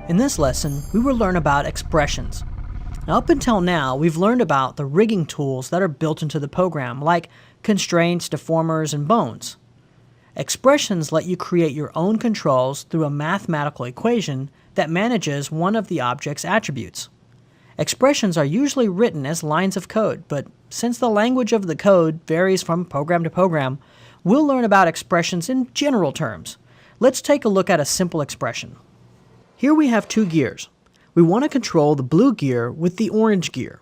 In this lesson, we will learn about expressions. Now, up until now, we've learned about the rigging tools that are built into the program, like constraints, deformers, and bones. Expressions let you create your own controls through a mathematical equation that manages one of the object's attributes. Expressions are usually written as lines of code, but since the language of the code varies from program to program, we'll learn about expressions in general terms. Let's take a look at a simple expression. Here we have two gears. We want to control the blue gear with the orange gear.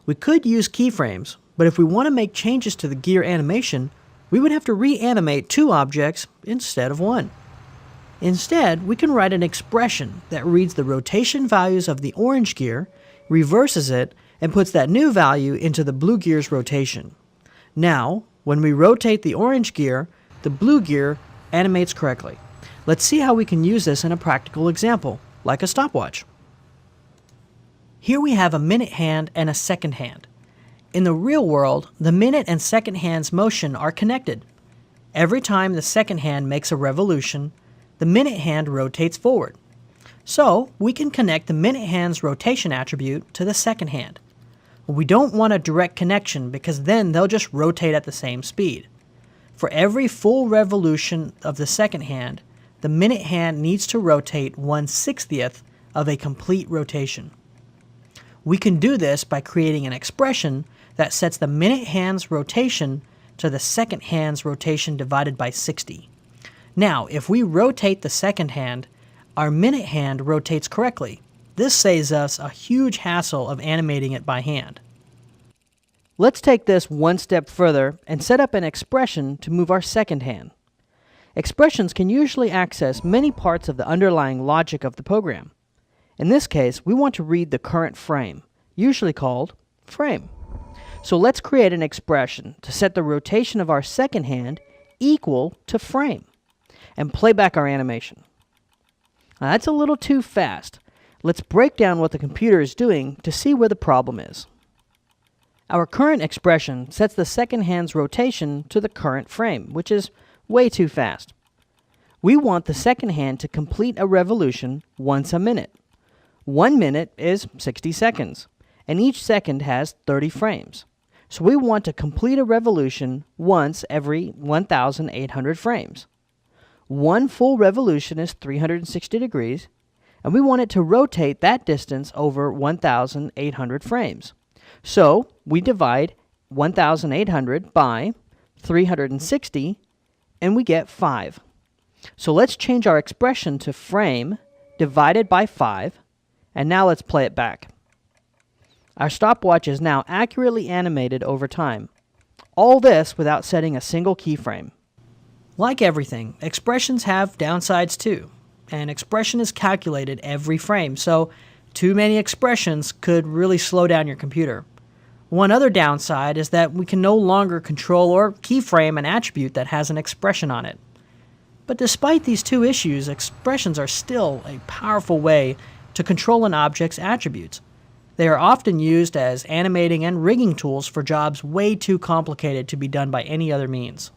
We could use keyframes, but if we want to make changes to the gear animation, we would have to reanimate two objects instead of one. Instead, we can write an expression that reads the rotation values of the orange gear, reverses it, and puts that new value into the blue gear's rotation. Now, when we rotate the orange gear, the blue gear animates correctly. Let's see how we can use this in a practical example, like a stopwatch. Here we have a minute hand and a second hand. In the real world, the minute and second hand's motion are connected. Every time the second hand makes a revolution, the minute hand rotates forward. So, we can connect the minute hand's rotation attribute to the second hand. We don't want a direct connection because then they'll just rotate at the same speed. For every full revolution of the second hand, the minute hand needs to rotate 1/60th of a complete rotation. We can do this by creating an expression that sets the minute hand's rotation to the second hand's rotation divided by 60. Now, if we rotate the second hand, our minute hand rotates correctly. This saves us a huge hassle of animating it by hand. Let's take this one step further and set up an expression to move our second hand. Expressions can usually access many parts of the underlying logic of the program. In this case, we want to read the current frame, usually called frame. So let's create an expression to set the rotation of our second hand equal to frame, and play back our animation. Now, that's a little too fast. Let's break down what the computer is doing to see where the problem is. Our current expression sets the second hand's rotation to the current frame, which is way too fast. We want the second hand to complete a revolution once a minute. 1 minute is 60 seconds, and each second has 30 frames. So we want to complete a revolution once every 1,800 frames. One full revolution is 360 degrees, and we want it to rotate that distance over 1,800 frames. So we divide 1,800 by 360, and we get 5. So let's change our expression to frame divided by 5, and now let's play it back. Our stopwatch is now accurately animated over time. All this without setting a single keyframe. Like everything, expressions have downsides too. An expression is calculated every frame, so too many expressions could really slow down your computer. One other downside is that we can no longer control or keyframe an attribute that has an expression on it. But despite these two issues, expressions are still a powerful way to control an object's attributes. They are often used as animating and rigging tools for jobs way too complicated to be done by any other means.